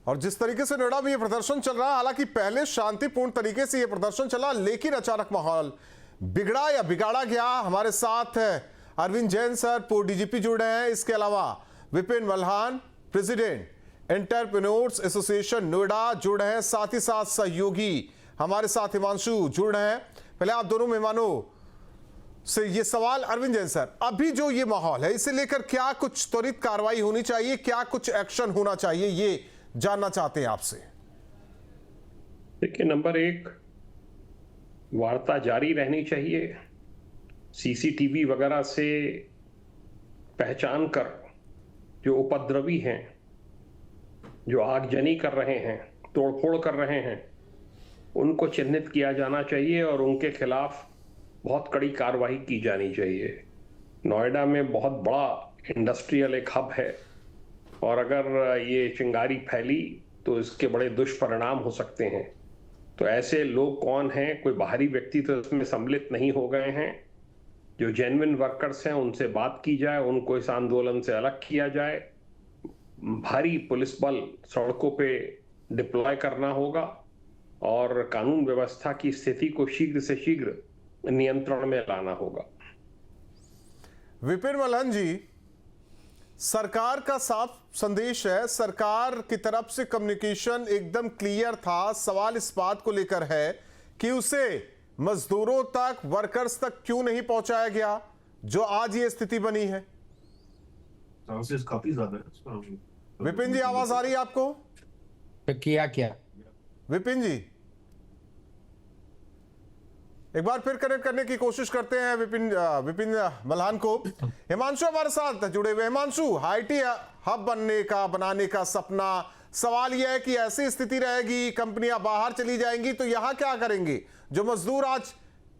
और जिस तरीके से नोएडा में ये प्रदर्शन चल रहा है, हालांकि पहले शांतिपूर्ण तरीके से ये प्रदर्शन चला, लेकिन अचानक माहौल बिगड़ा या बिगाड़ा गया। हमारे साथ अरविंद जैन सर, पूर्व डीजीपी जुड़े हैं। इसके अलावा Vipin Malhan, president entrepreneurs association Noida जुड़ रहे हैं। साथ ही साथ सहयोगी हमारे साथ हिमांशु जुड़ रहे हैं। पहले आप दोनों मेहमानों से ये सवाल, अरविंद जैन सर, अभी जो ये माहौल है इसे लेकर क्या कुछ त्वरित कार्रवाई होनी चाहिए, क्या कुछ एक्शन होना चाहिए, ये जानना चाहते हैं आपसे। देखिए, नंबर एक, वार्ता जारी रहनी चाहिए। सीसीटीवी वगैरह से पहचान कर जो उपद्रवी हैं, जो आगजनी कर रहे हैं, तोड़फोड़ कर रहे हैं, उनको चिन्हित किया जाना चाहिए और उनके खिलाफ बहुत कड़ी कार्रवाई की जानी चाहिए। नोएडा में बहुत बड़ा इंडस्ट्रियल एक हब है और अगर ये चिंगारी फैली तो इसके बड़े दुष्परिणाम हो सकते हैं। तो ऐसे लोग कौन हैं? कोई बाहरी व्यक्ति तो इसमें सम्मिलित नहीं हो गए हैं। जो जेन्युइन वर्कर्स हैं उनसे बात की जाए, उनको इस आंदोलन से अलग किया जाए। भारी पुलिस बल सड़कों पे डिप्लॉय करना होगा और कानून व्यवस्था की स्थिति को शीघ्र से शीघ्र नियंत्रण में लाना होगा। विपिन मल्हान जी, सरकार का साफ संदेश है, सरकार की तरफ से कम्युनिकेशन एकदम क्लियर था। सवाल इस बात को लेकर है कि उसे मजदूरों तक, वर्कर्स तक क्यों नहीं पहुंचाया गया, जो आज ये स्थिति बनी है। चांसेस काफी ज्यादा है। विपिन जी, आवाज आ रही है आपको? तो किया क्या विपिन जी, एक बार फिर कनेक्ट करने की कोशिश करते हैं विपिन मल्हान को। हिमांशु हमारे साथ जुड़े हुए। हिमांशु, आईटी हब बनाने का सपना, सवाल यह है कि ऐसी स्थिति रहेगी, कंपनियां बाहर चली जाएंगी तो यहां क्या करेंगे? जो मजदूर आज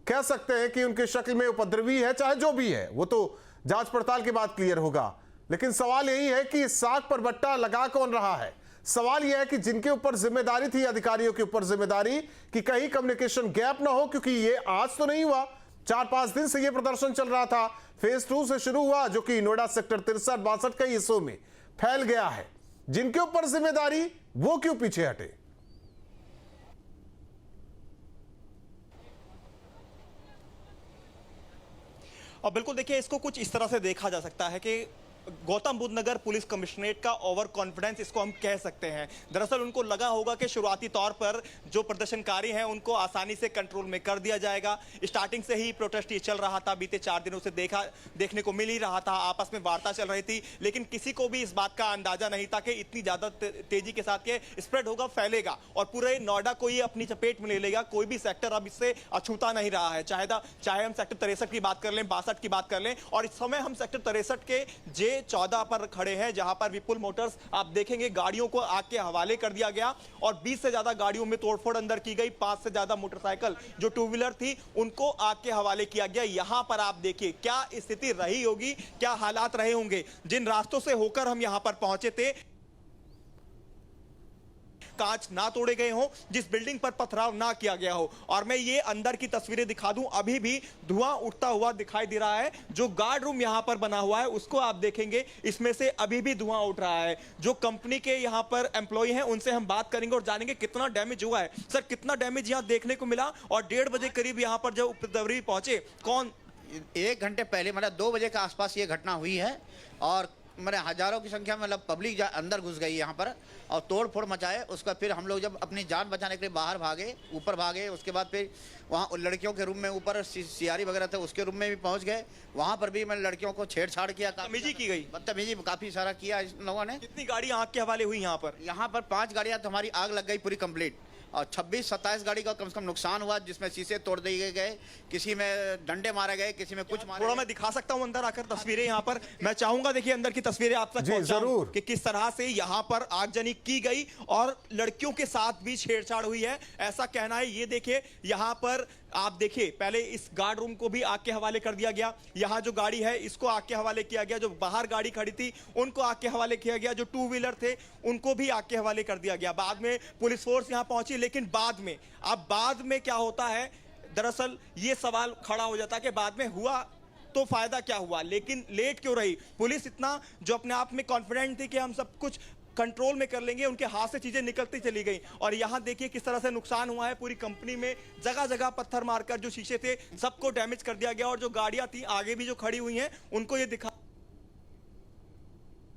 कह सकते हैं कि उनके शक्ल में उपद्रवी है, चाहे जो भी है, वो तो जांच पड़ताल के बाद क्लियर होगा, लेकिन सवाल यही है कि साग पर बट्टा लगा कौन रहा है। सवाल यह है कि जिनके ऊपर जिम्मेदारी थी, अधिकारियों के ऊपर जिम्मेदारी, कि कहीं कम्युनिकेशन गैप ना हो, क्योंकि ये आज तो नहीं हुआ, 4-5 दिन से ये प्रदर्शन चल रहा था। फेज 2 से शुरू हुआ, जो कि नोएडा सेक्टर 63-62 कई हिस्सों में फैल गया है। जिनके ऊपर जिम्मेदारी, वो क्यों पीछे हटे? और बिल्कुल देखिए, इसको कुछ इस तरह से देखा जा सकता है कि गौतम बुद्ध नगर पुलिस कमिश्नरेट का ओवर कॉन्फिडेंस, इसको हम कह सकते हैं। दरअसल उनको लगा होगा कि शुरुआती तौर पर जो प्रदर्शनकारी हैं उनको आसानी से कंट्रोल में कर दिया जाएगा। स्टार्टिंग से ही प्रोटेस्ट ये चल रहा था, बीते 4 दिनों से देखने को मिल ही रहा था, आपस में वार्ता चल रही थी, लेकिन किसी को भी इस बात का अंदाजा नहीं था कि इतनी ज्यादा तेजी के साथ ये स्प्रेड होगा, फैलेगा और पूरे नोएडा को ये अपनी चपेट में ले लेगा। कोई भी सेक्टर अब इससे अछूता नहीं रहा है, चाहे हम सेक्टर 63 की बात कर लें, 62 की बात कर लें, और इस समय हम सेक्टर 63 के 14 पर खड़े हैं, जहां पर विपुल मोटर्स आप देखेंगे गाड़ियों को आग के हवाले कर दिया गया और 20 से ज्यादा गाड़ियों में तोड़फोड़ अंदर की गई। 5 से ज्यादा मोटरसाइकिल जो 2 व्हीलर थी उनको आग के हवाले किया गया। यहां पर आप देखिए क्या स्थिति रही होगी, क्या हालात रहे होंगे। जिन रास्तों से होकर हम यहां पर पहुंचे थे, कांच ना तोड़े गए हों, जिस बिल्डिंग पर पथराव ना किया गया हो, और मैं ये अंदर की तस्वीरें दिखा दूं, अभी भी धुआं उठता हुआ दिखाई दे रहा है। जो गार्ड रूम यहां पर बना हुआ है उसको आप देखेंगे, इसमें से अभी भी धुआं उठ रहा है। जो कंपनी के यहां पर एम्प्लॉय हैं उनसे हम बात करेंगे और जानेंगे कितना डैमेज हुआ है। सर, कितना डैमेज यहां देखने को मिला? और 1:30 बजे करीब यहां पर जब उपद्रवी पहुंचे, कौन 1 घंटे पहले, मतलब 2 बजे के आसपास ये घटना हुई है और मैंने हजारों की संख्या में मतलब पब्लिक अंदर घुस गई यहाँ पर और तोड़ फोड़ मचाए। उसका फिर हम लोग जब अपनी जान बचाने के लिए बाहर भागे, ऊपर भागे, उसके बाद फिर वहाँ लड़कियों के रूम में ऊपर सीआरई वगैरह थे, उसके रूम में भी पहुँच गए। वहाँ पर भी मैंने लड़कियों को छेड़छाड़ किया, बदतमीजी की गई, बदतमीजी काफ़ी सारा किया इस लोगों ने। कितनी गाड़ी आग के हवाले हुई यहाँ पर? यहाँ पर 5 गाड़ियाँ तो हमारी आग लग गई पूरी कंप्लीट, और 26-27 गाड़ी का कम से कम नुकसान हुआ, जिसमें शीशे तोड़ दिए गए, किसी में डंडे मारे गए, किसी में कुछ मारे। थोड़ा मैं दिखा सकता हूं अंदर आकर तस्वीरें यहाँ पर? मैं चाहूंगा देखिए अंदर की तस्वीरें आप तक जरूर, कि किस तरह से यहाँ पर आगजनी की गई और लड़कियों के साथ भी छेड़छाड़ हुई है, ऐसा कहना है। ये देखिए यहाँ पर आप देखिए, पहले इस गार्ड रूम को भी आग के हवाले कर दिया गया, यहाँ जो गाड़ी है इसको आग के हवाले किया गया, जो बाहर गाड़ी खड़ी थी उनको आग के हवाले किया गया, जो 2 व्हीलर थे उनको भी आग के हवाले कर दिया गया। बाद में पुलिस फोर्स यहाँ पहुंची, लेकिन बाद में क्या होता है, दरअसल ये सवाल खड़ा हो जाता है कि बाद में हुआ तो फायदा क्या हुआ, लेकिन लेट क्यों रही पुलिस? इतना जो अपने आप में कॉन्फिडेंट थी कि हम सब कुछ कंट्रोल में कर लेंगे, उनके हाथ से चीजें निकलती चली गई। और यहां देखिए किस तरह से नुकसान हुआ है पूरी कंपनी में, जगह जगह पत्थर मारकर जो शीशे थे सबको डैमेज कर दिया गया। और जो गाड़ियां थी आगे भी जो खड़ी हुई हैं उनको ये दिखा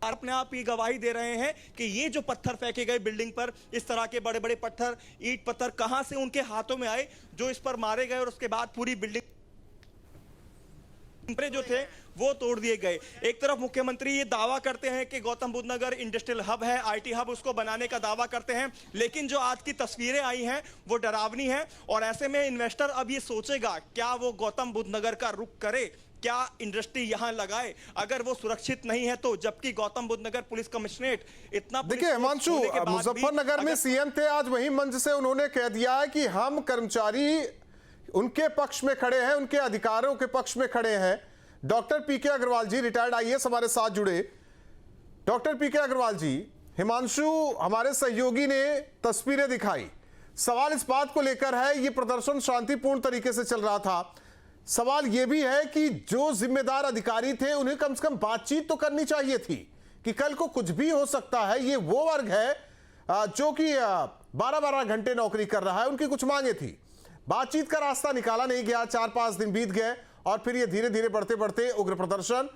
अपने आप ही गवाही दे रहे हैं कि ये जो पत्थर फेंके गए बिल्डिंग पर, इस तरह के बड़े बड़े पत्थर, ईंट पत्थर कहां से उनके हाथों में आए जो इस पर मारे गए और उसके बाद पूरी बिल्डिंग जो थे वो तोड़ दिए गए। एक तरफ मुख्यमंत्री ये दावा करते हैं कि गौतम बुद्ध नगर इंडस्ट्रियल हब है, आईटी हब उसको बनाने का दावा करते हैं, लेकिन जो आज की तस्वीरें आई हैं वो डरावनी हैं। और ऐसे में इन्वेस्टर अब ये सोचेगा क्या वो गौतम बुद्ध नगर का रुख करे, क्या इंडस्ट्री यहां लगाए, अगर वो सुरक्षित नहीं है तो। जबकि गौतम बुद्ध नगर पुलिस कमिश्नरेट इतना देखिए हिमांशु, मुजफ्फरनगर में सीएम थे, आज वही मंच से उन्होंने कह दिया है कि हम कर्मचारी उनके पक्ष में खड़े हैं, उनके अधिकारों के पक्ष में खड़े हैं। डॉक्टर पीके अग्रवाल जी रिटायर्ड आईएएस हमारे साथ जुड़े। डॉक्टर पीके अग्रवाल जी, हिमांशु हमारे सहयोगी ने तस्वीरें दिखाई, सवाल इस बात को लेकर है ये प्रदर्शन शांतिपूर्ण तरीके से चल रहा था, सवाल यह भी है कि जो जिम्मेदार अधिकारी थे उन्हें कम से कम बातचीत तो करनी चाहिए थी कि कल को कुछ भी हो सकता है। ये वो वर्ग है जो कि 12-12 घंटे नौकरी कर रहा है, उनकी कुछ मांगे थी, बातचीत का रास्ता निकाला नहीं गया, 4-5 दिन बीत गए और फिर ये धीरे धीरे बढ़ते बढ़ते उग्र प्रदर्शन।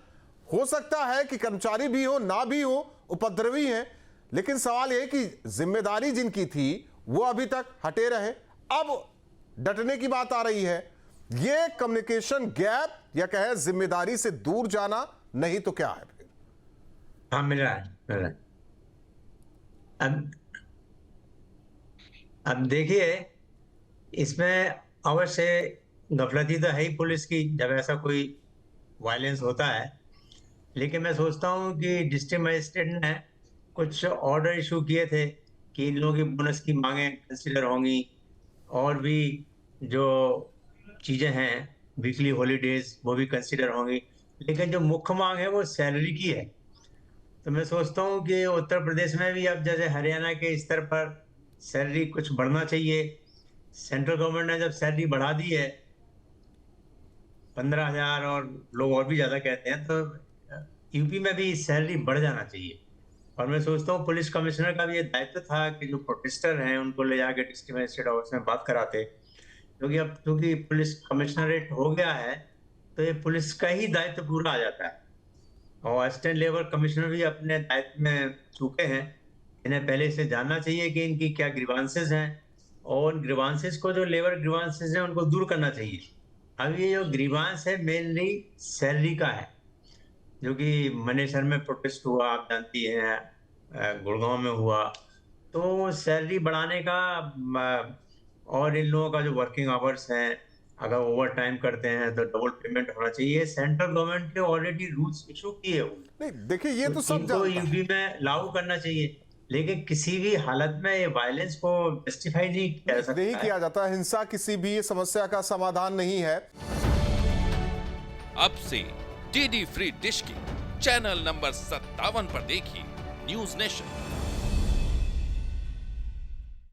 हो सकता है कि कर्मचारी भी हो ना भी हो, उपद्रवी हैं, लेकिन सवाल यह कि जिम्मेदारी जिनकी थी वो अभी तक हटे रहे। अब डटने की बात आ रही है, ये कम्युनिकेशन गैप या कहे जिम्मेदारी से दूर जाना, नहीं तो क्या है फिर? हाँ, मिल रहा है। अब देखिए, इसमें अवश्य गफलती तो है ही पुलिस की जब ऐसा कोई वायलेंस होता है, लेकिन मैं सोचता हूँ कि डिस्ट्रिक्ट मजिस्ट्रेट ने कुछ ऑर्डर इशू किए थे कि इन लोगों की बोनस की मांगें कंसिडर होंगी और भी जो चीज़ें हैं वीकली हॉलीडेज वो भी कंसिडर होंगी, लेकिन जो मुख्य मांग है वो सैलरी की है। तो मैं सोचता हूँ कि उत्तर प्रदेश में भी अब जैसे हरियाणा के स्तर पर सैलरी कुछ बढ़ना चाहिए। सेंट्रल गवर्नमेंट ने जब सैलरी बढ़ा दी है 15,000 और लोग और भी ज़्यादा कहते हैं, तो यूपी में भी सैलरी बढ़ जाना चाहिए। और मैं सोचता हूँ पुलिस कमिश्नर का भी ये दायित्व था कि जो प्रोटेस्टर हैं उनको ले जाकर डिस्ट्रिक्ट मजिस्ट्रेट ऑफिस में बात कराते, क्योंकि अब क्योंकि पुलिस कमिश्नरेट हो गया है तो ये पुलिस का ही दायित्व पूरा आ जाता है। और असिस्टेंट लेबर कमिश्नर भी अपने दायित्व में चूके हैं, इन्हें पहले से जानना चाहिए कि इनकी क्या ग्रीवांसेस हैं और ग्रीवांसेस को, जो लेबर ग्रीवांसेस हैं उनको दूर करना चाहिए। अब ये जो ग्रीवांस है मेनली सैलरी का है, जो कि मनेसर में प्रोटेस्ट हुआ, आप जानती हैं, गुड़गांव में हुआ, तो सैलरी बढ़ाने का और इन लोगों का जो वर्किंग आवर्स हैं अगर ओवर टाइम करते हैं तो डबल पेमेंट होना चाहिए। सेंट्रल गवर्नमेंट के ऑलरेडी रूल्स इशू किए हुए, नहीं देखिए ये तो सब इनको यूपी में लागू करना चाहिए, लेकिन किसी भी हालत में ये वायलेंस को जस्टिफाई नहीं किया सकता, नहीं किया जाता। हिंसा किसी भी समस्या का समाधान नहीं है। अब से डीडी फ्री डिश की चैनल नंबर 57 पर देखिए न्यूज नेशन।